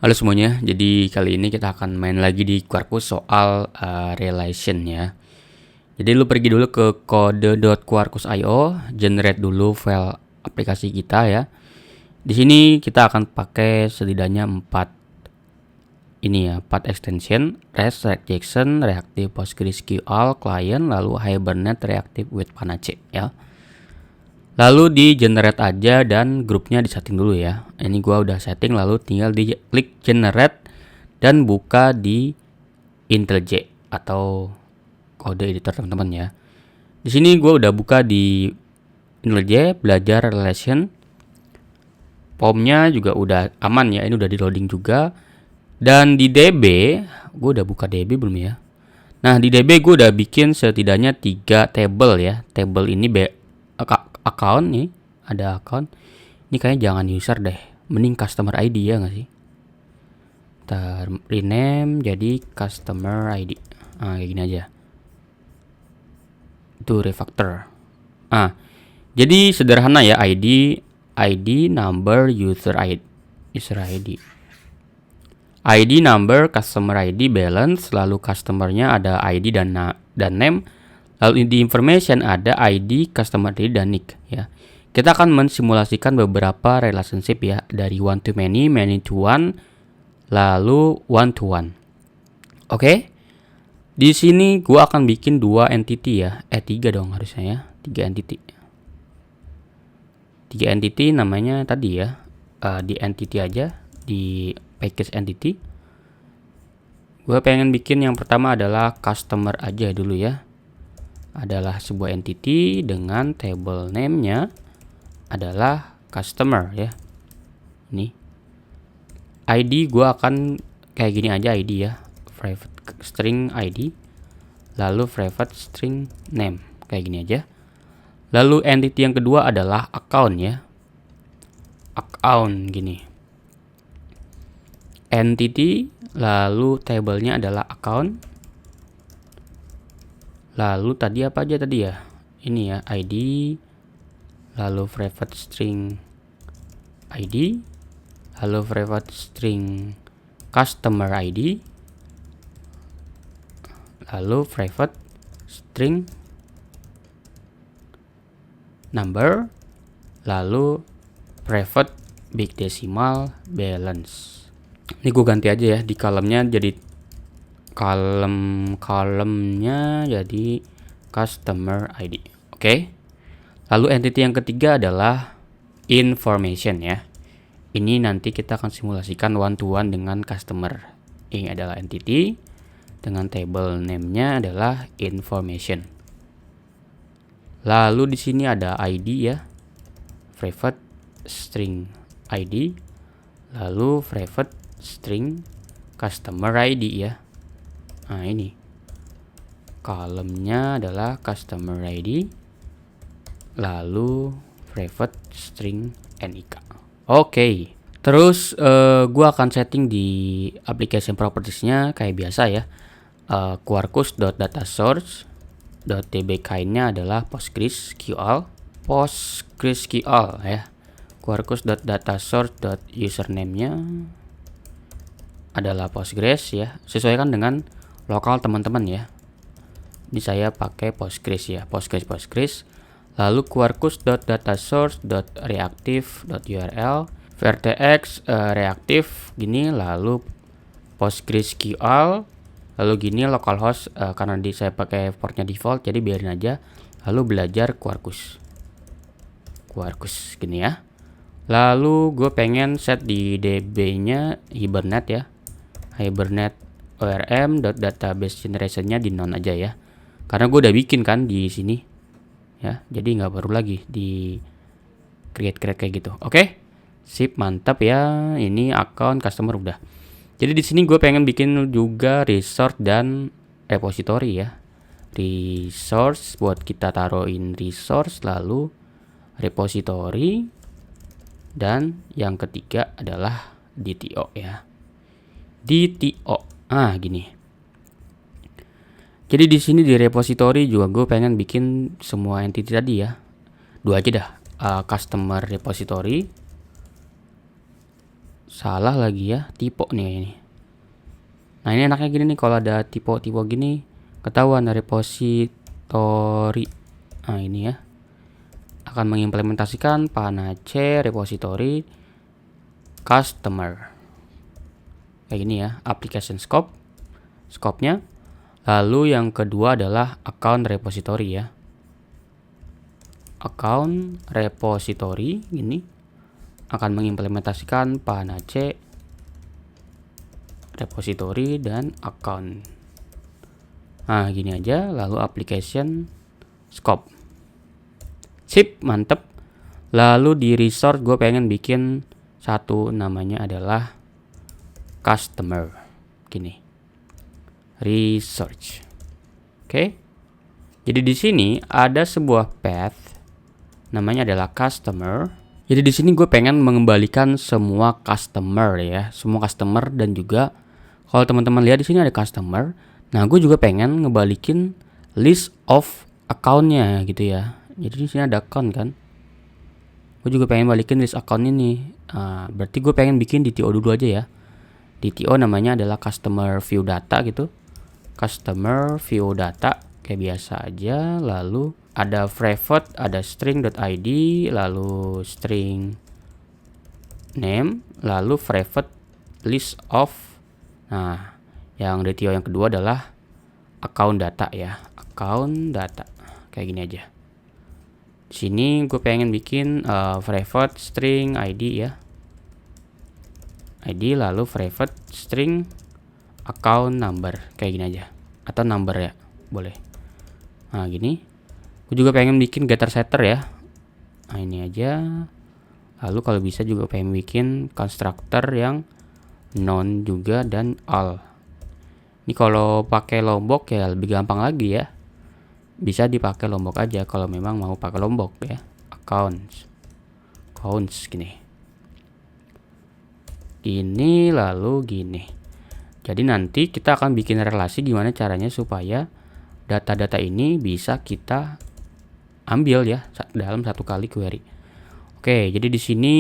Halo semuanya, jadi kali ini kita akan main lagi di Quarkus soal relation ya. Jadi lu pergi dulu ke kode.quarkus.io, generate dulu file aplikasi kita ya. Di sini kita akan pakai setidaknya 4 extension: REST, JSON, Reactive PostgreSQL, Client, lalu Hibernate, Reactive with Panache ya. Lalu di generate aja dan grupnya disetting dulu ya. Ini gua udah setting, lalu tinggal di klik generate dan buka di IntelliJ atau kode editor teman-teman ya. Di sini gua udah buka di IntelliJ, belajar relation. Formnya juga udah aman ya, ini udah di loading juga. Dan di DB, gua udah buka DB belum ya? Nah, di DB gue udah bikin setidaknya 3 table ya. Table ini account nih, ada account. Ini kayaknya jangan user deh, mending customer ID ya nggak sih? Rename jadi customer ID. Kayak gini aja. Itu refactor. Jadi sederhana ya, ID number user ID. ID number, customer ID, balance, lalu customernya ada ID dan name. Lalu di information ada ID, customer ID, dan nick ya. Kita akan mensimulasikan beberapa relationship ya, dari one to many, many to one, lalu one to one. Oke. Di sini gua akan bikin 2 entity ya. 3 dong harusnya ya. 3 entity. 3 entity namanya tadi ya. Di entity aja, di package entity. Gua pengen bikin yang pertama adalah customer aja dulu ya. Adalah sebuah entity dengan table name-nya adalah customer ya. Ini ID gua akan kayak gini aja, ID ya, private string ID, lalu private string name, kayak gini aja. Lalu entity yang kedua adalah account ya, account gini, entity, lalu table-nya adalah account. Lalu tadi apa aja tadi ya? Ini ya, ID, lalu private string ID, lalu private string customer ID, lalu private string number, lalu private big decimal balance. Ini gue ganti aja ya, di kolomnya jadi kolomnya jadi customer ID. Oke. Lalu entity yang ketiga adalah information ya. Ini nanti kita akan simulasikan one to one dengan customer. Ini adalah entity dengan table name-nya adalah information. Lalu di sini ada ID ya, private string ID, lalu private string customer ID ya. Nah ini kolomnya adalah customer ID, lalu private string NIK. Oke. Terus gua akan setting di application properties-nya kayak biasa ya. Quarkus.datasource.dbk-nya adalah PostgreSQL ya. Quarkus.datasource.username-nya adalah Postgres ya. Sesuaikan dengan lokal teman-teman ya. Ini saya pakai Postgres ya, Postgres. Lalu quarkus.datasource.reactive.url, vertex reactive gini, lalu PostgreSQL, lalu gini localhost, karena saya pakai portnya default jadi biarin aja. Lalu belajar Quarkus gini ya. Lalu gue pengen set di DB-nya Hibernate ya, Hibernate orm.database generation-nya di none aja ya, karena gue udah bikin kan di sini ya, jadi nggak perlu lagi di create kayak gitu. Oke, sip, mantap ya. Ini account customer udah. Jadi di sini gue pengen bikin juga resource dan repository ya. Resource buat kita taruhin resource, lalu repository, dan yang ketiga adalah DTO ya. DTO. Gini. Jadi di sini di repository juga gue pengen bikin semua entity tadi ya. 2 aja dah. Customer repository, Salah lagi ya, typo nih ini. Nah ini enaknya gini nih, kalau ada typo gini ketahuan repository. Nah ini ya, akan mengimplementasikan Panace repository customer. Kayak gini ya, application scope-nya. Lalu yang kedua adalah account repository ya. Account repository ini akan mengimplementasikan Panace repository dan account. Nah gini aja, lalu application scope. Sip, mantep. Lalu di resource gue pengen bikin satu, namanya adalah customer. Gini, research. Oke. Jadi di sini ada sebuah path, namanya adalah customer. Jadi di sini gue pengen mengembalikan semua customer ya, semua customer, dan juga kalau teman-teman lihat di sini ada customer. Nah, gue juga pengen ngebalikin list of account-nya gitu ya. Jadi di sini ada account kan. Gue juga pengen balikin list account ini. Berarti gue pengen bikin DTO dulu aja ya. DTO namanya adalah customer view data gitu. Customer view data kayak biasa aja. Lalu ada private, ada string.id, lalu string name, lalu private list of. Nah, yang DTO yang kedua adalah account data ya, account data kayak gini aja. Di sini gue pengen bikin private string id ya, id, lalu private string account number kayak gini aja, atau number ya boleh. Nah gini, gue juga pengen bikin getter setter ya. Nah ini aja. Lalu kalau bisa juga pengen bikin constructor yang non juga dan all. Ini kalau pakai lombok ya lebih gampang lagi ya. Bisa dipakai lombok aja kalau memang mau pakai lombok ya. Accounts gini. Gini lalu gini. Jadi nanti kita akan bikin relasi gimana caranya supaya data-data ini bisa kita ambil ya dalam satu kali query. Oke, jadi di sini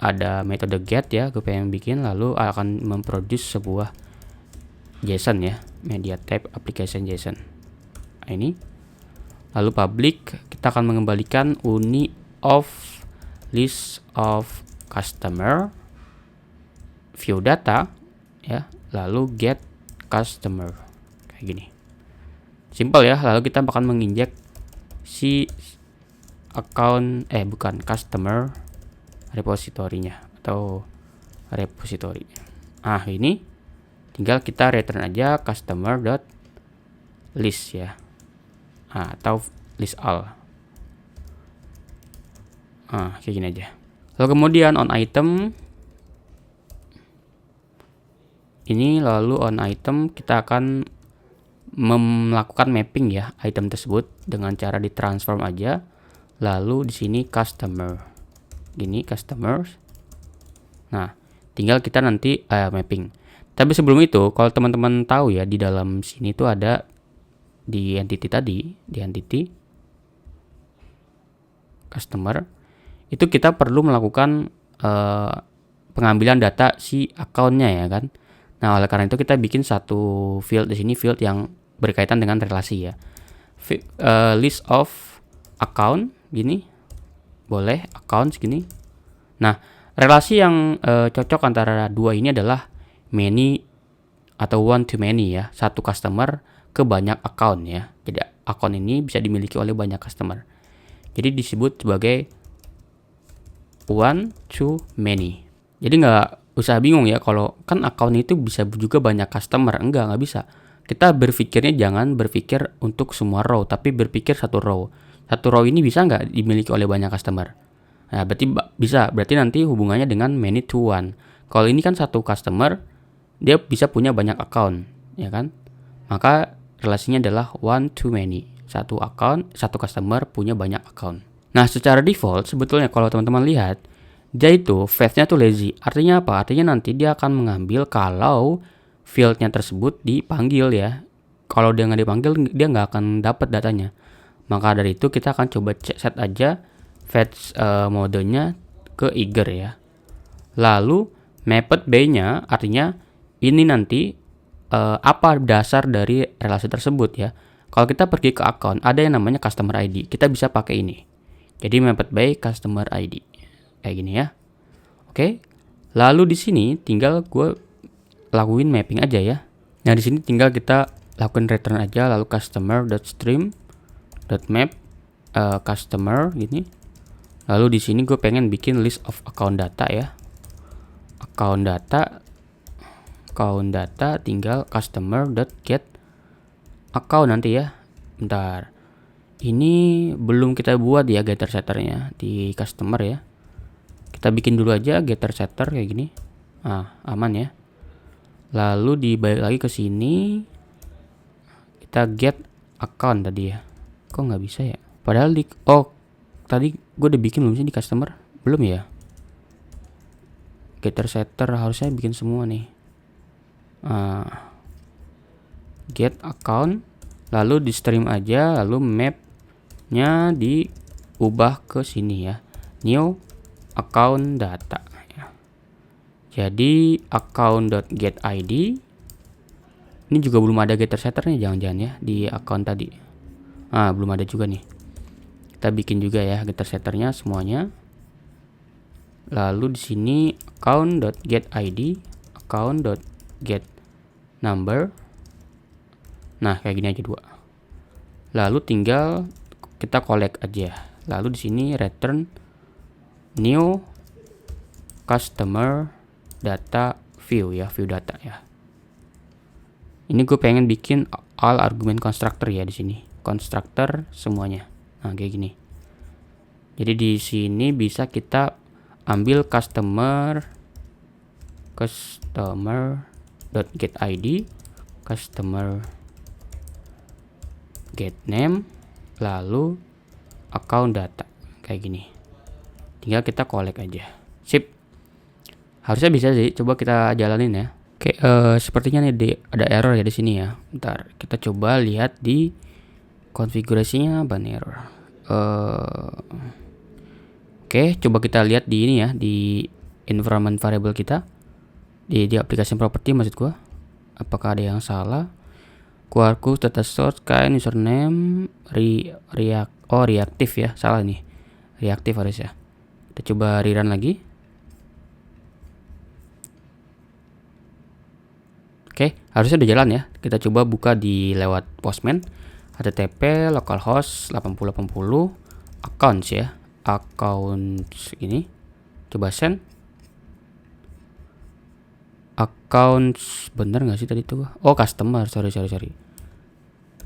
ada metode get ya, gue pengen bikin, lalu akan memproduce sebuah JSON ya, media type application JSON. Nah, ini lalu public, kita akan mengembalikan uni of list of customer view data ya, lalu get customer kayak gini, simple ya. Lalu kita akan menginjek si account customer repository-nya atau repository. Ini tinggal kita return aja customer.list ya, atau list all. Kayak gini aja. Lalu kemudian on item ini, lalu on item kita akan melakukan mapping ya item tersebut dengan cara ditransform aja. Lalu di sini customer, gini customers. Nah, tinggal kita nanti mapping. Tapi sebelum itu, kalau teman-teman tahu ya, di dalam sini tuh ada di entity tadi, di entity customer, itu kita perlu melakukan pengambilan data si account-nya ya kan. Nah, oleh karena itu kita bikin satu field di sini, field yang berkaitan dengan relasi ya. List of account gini, boleh accounts gini. Nah, relasi yang cocok antara dua ini adalah many atau one to many ya, satu customer ke banyak account ya. Jadi account ini bisa dimiliki oleh banyak customer. Jadi disebut sebagai one to many. Jadi nggak usah bingung ya, kalau kan account itu bisa juga banyak customer. Nggak bisa. Kita berpikirnya jangan berpikir untuk semua row, tapi berpikir satu row. Satu row ini bisa nggak dimiliki oleh banyak customer? Nah, berarti bisa. Berarti nanti hubungannya dengan many to one. Kalau ini kan satu customer, dia bisa punya banyak account, ya kan? Maka relasinya adalah one to many. Satu account, satu customer punya banyak account. Nah, secara default sebetulnya kalau teman-teman lihat, dia itu fetch-nya tuh lazy. Artinya apa? Artinya nanti dia akan mengambil kalau field-nya tersebut dipanggil ya. Kalau dia nggak dipanggil, dia nggak akan dapat datanya. Maka dari itu kita akan coba set aja fetch modenya ke eager ya. Lalu Method by-nya artinya ini nanti apa dasar dari relasi tersebut ya. Kalau kita pergi ke account, ada yang namanya customer ID. Kita bisa pakai ini. Jadi method by customer ID. Kayak gini ya. Oke. Lalu di sini tinggal gue lakuin mapping aja ya. Nah, di sini tinggal kita lakukan return aja, lalu customer.stream.map customer gini. Lalu di sini gue pengen bikin list of account data ya. Account data tinggal customer.get account nanti ya. Bentar. Ini belum kita buat ya getter setternya di customer ya. Kita bikin dulu aja getter setter kayak gini. Aman ya. Lalu dibalik lagi ke sini. Kita get account tadi ya. Kok nggak bisa ya? Padahal tadi gue udah bikin belum sih di customer? Belum ya? Getter setter harusnya bikin semua nih. Get account, lalu di stream aja, lalu mapnya diubah ke sini ya. New account data ya. Jadi account.getID ini juga belum ada getter setternya, jangan-jangan ya di account tadi. Belum ada juga nih. Kita bikin juga ya getter setternya semuanya. Lalu di sini account.getID, account.getNumber. Nah, kayak gini aja dua. Lalu tinggal kita collect aja. Lalu di sini return new customer data view ya, view data ya. Ini gue pengen bikin all argument constructor ya di sini. Constructor semuanya. Nah, kayak gini. Jadi di sini bisa kita ambil customer.getID, customer.getName, lalu account data kayak gini. Tinggal kita collect aja. Sip. Harusnya bisa sih. Coba kita jalanin ya. Oke, sepertinya nih ada error ya di sini ya. Bentar, kita coba lihat di konfigurasinya apa nih error. Oke, coba kita lihat di ini ya, di environment variable kita. Di application property maksud gua. Apakah ada yang salah? Quarkus data source kind username reactive ya. Salah nih. Reactive harusnya. Kita coba rerun lagi. Oke, harusnya udah jalan ya. Kita coba buka di lewat Postman. http localhost 8080 accounts ya. Accounts ini. Coba send. Accounts bener nggak sih tadi tuh? Oh, customer. Sorry.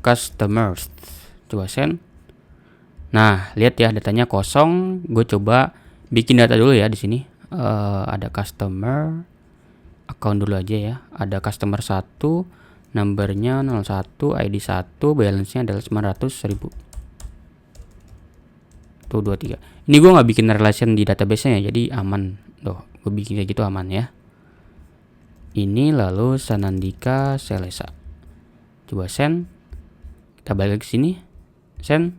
Customers. Coba send. Nah, lihat ya datanya kosong. Gue coba bikin data dulu ya di sini. Ada customer account dulu aja ya. Ada customer 1, numbernya 01, ID 1, balance-nya adalah 900.000. Tuh 23. Ini gue nggak bikin relation di database-nya ya, jadi aman. Tuh, gue bikin kayak gitu aman ya. Ini lalu Sanandika Selesa. Coba send. Kita balik ke sini. Send.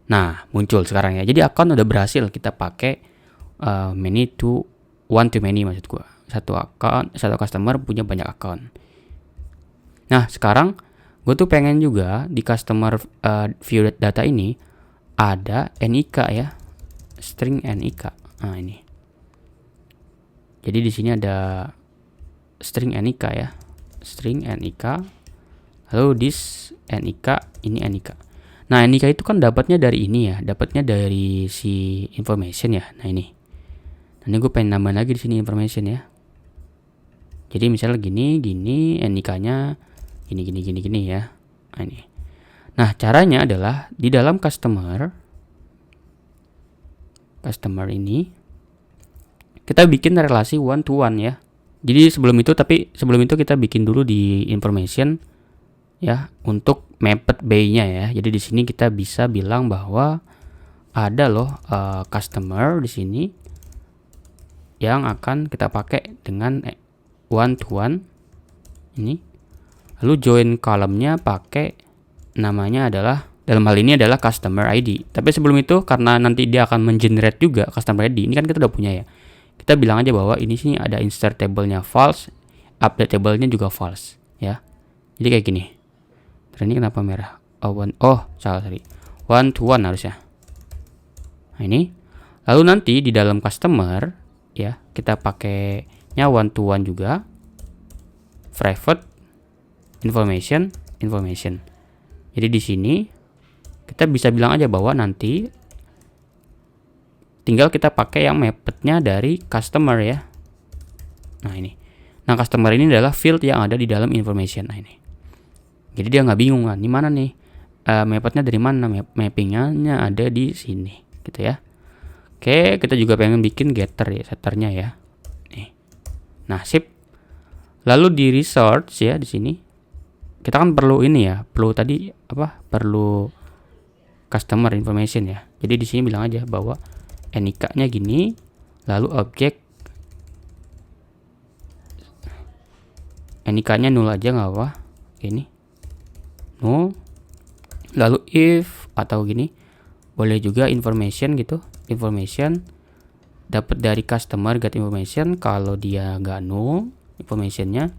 Nah, muncul sekarang ya. Jadi account udah berhasil kita pakai many to one to many maksud gue. Satu customer punya banyak account. Nah, sekarang gue tuh pengen juga di customer view data ini ada NIK ya, string NIK. Nah, ini. Jadi di sini ada string NIK ya, string NIK. Lalu this NIK, ini NIK. Nah, NIK itu kan dapatnya dari ini ya, dapatnya dari si information ya. Nah, ini. Nah, ini gue pengen nambah lagi di sini information ya. Jadi misalnya gini, NIK-nya gini ya. Nah, ini. Nah, caranya adalah di dalam customer ini kita bikin relasi one to one ya. Jadi sebelum itu kita bikin dulu di information ya untuk method by-nya ya. Jadi di sini kita bisa bilang bahwa ada loh customer di sini yang akan kita pakai dengan one to one ini. Lalu join column-nya pakai namanya adalah dalam hal ini adalah customer ID. Tapi sebelum itu karena nanti dia akan mengenerate juga customer ID. Ini kan kita udah punya ya. Kita kita bilang aja bahwa ini sini ada insert table-nya false, update table-nya juga false ya. Jadi kayak gini. Terus ini kenapa merah? Salah tadi. One to one harusnya. Nah, ini. Lalu nanti di dalam customer ya, kita pakainya one to one juga. Private information. Jadi di sini kita bisa bilang aja bahwa nanti tinggal kita pakai yang mapednya dari customer ya. Nah ini. Nah customer ini adalah field yang ada di dalam information. Nah ini. Jadi dia nggak bingung kan, di mana nih mapednya dari mana? Mappingnya ada di sini, gitu ya. Oke, kita juga pengen bikin getter ya, setternya ya. Nih. Nah sip. Lalu di resource ya di sini kita kan perlu ini ya, perlu tadi apa? Perlu customer information ya. Jadi di sini bilang aja bahwa NIK-nya gini, lalu objek NIK-nya null aja nggak apa? Ini null. Lalu if atau gini, boleh juga information gitu. Information dapat dari customer get information. Kalau dia nggak null, informationnya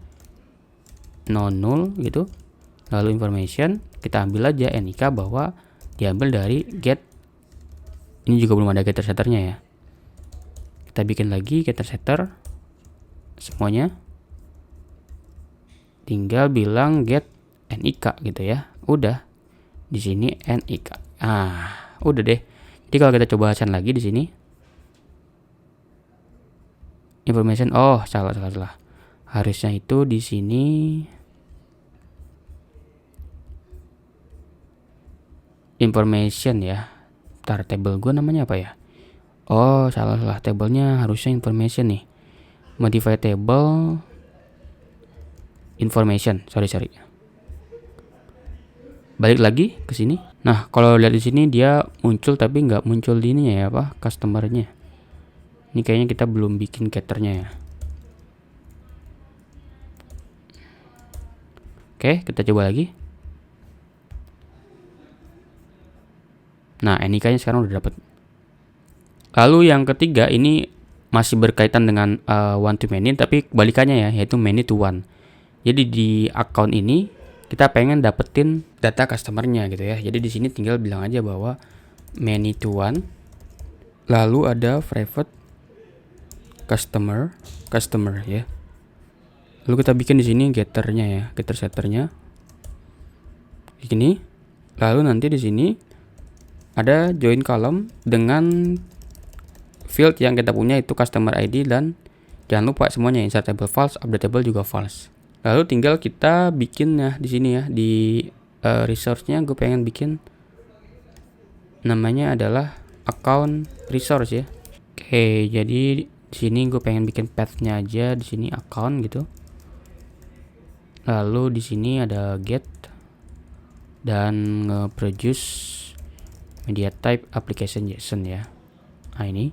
non null gitu. Lalu information kita ambil aja NIK bahwa diambil dari get. Ini juga belum ada getter setternya ya. Kita bikin lagi getter setter semuanya. Tinggal bilang get NIK gitu ya. Udah. Di sini NIK. Udah deh. Jadi kalau kita coba scan lagi di sini. Information. Salah. Harusnya itu di sini information ya. Ntar table gue namanya apa ya? Salah. Tablenya harusnya information nih. Modify table information. Sorry. Balik lagi ke sini. Nah, kalau lihat di sini dia muncul tapi nggak muncul di ininya ya apa? Customernya. Ini kayaknya kita belum bikin getternya ya. Oke, kita coba lagi. Nah, NIK-nya sekarang udah dapat. Lalu yang ketiga ini masih berkaitan dengan one to many tapi kebalikannya ya, yaitu many to one. Jadi di account ini kita pengen dapetin data customernya gitu ya. Jadi di sini tinggal bilang aja bahwa many to one. Lalu ada private customer ya. Lalu kita bikin di sini getternya ya, getter setternya. Begini. Lalu nanti di sini ada join column dengan field yang kita punya itu customer ID dan jangan lupa semuanya insert table false, update table juga false. Lalu tinggal kita bikin ya di sini ya di resource-nya gue pengen bikin namanya adalah account resource ya. Oke, jadi di sini gue pengen bikin path-nya aja di sini account gitu. Lalu di sini ada get dan nge-produce media type application JSON ya. Nah ini.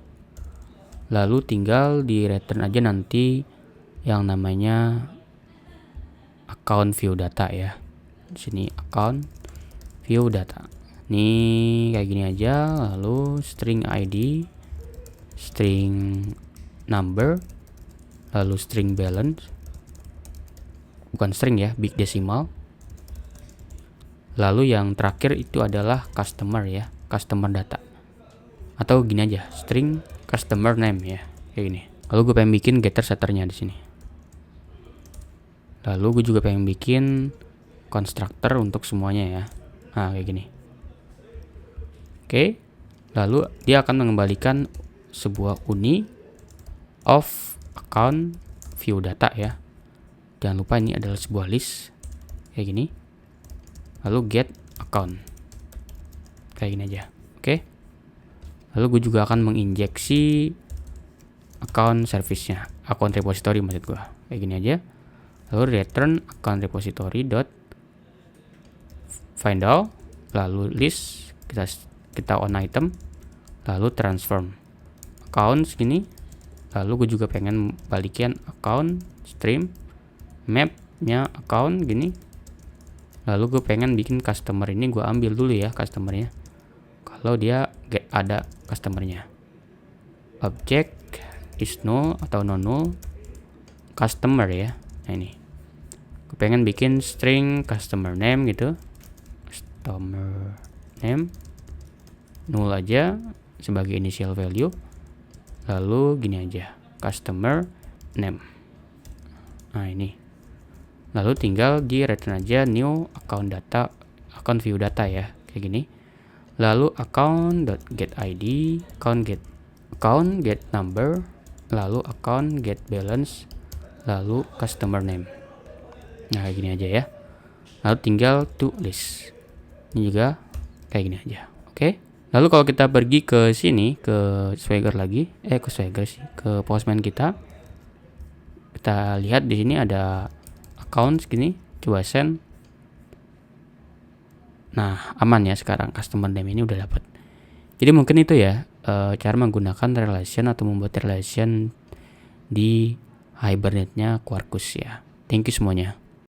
Lalu tinggal di return aja nanti yang namanya account view data ya. Di sini account view data. Nih kayak gini aja. Lalu string ID, string number, lalu string balance. Bukan string ya, big decimal. Lalu yang terakhir itu adalah customer ya, customer data. Atau gini aja, string customer name ya, kayak gini. Lalu gue pengen bikin getter setternya di sini. Lalu gue juga pengen bikin constructor untuk semuanya ya. Nah, kayak gini. Oke. Lalu dia akan mengembalikan sebuah uni of account view data ya. Jangan lupa ini adalah sebuah list kayak gini. Lalu get account. Kayak gini aja. Oke. Lalu gue juga akan menginjeksi account service-nya, account repository maksud gue. Kayak gini aja. Lalu return account repository dot find all, lalu list kita on item, lalu transform account segini. Lalu gue juga pengen balikin account stream map-nya account gini. Lalu gue pengen bikin customer ini gue ambil dulu ya customernya. Kalau dia ada customernya. Object is null atau non null customer ya. Nah ini aku pengen bikin string customer name gitu, customer name null aja sebagai initial value, lalu gini aja customer name. Nah ini lalu tinggal di return aja new account data, account view data ya, kayak gini. Lalu account.getId, account get number, lalu account get balance, lalu customer name. Nah kayak gini aja ya. Lalu tinggal to list. Ini juga kayak gini aja. Oke. Lalu kalau kita pergi ke sini, ke Swagger lagi, ke Swagger sih, ke Postman kita lihat di sini ada account segini, coba send. Nah aman ya sekarang, customer name ini udah dapat. Jadi mungkin itu ya cara menggunakan relation atau membuat relation di Hibernate-nya Quarkus ya. Thank you semuanya.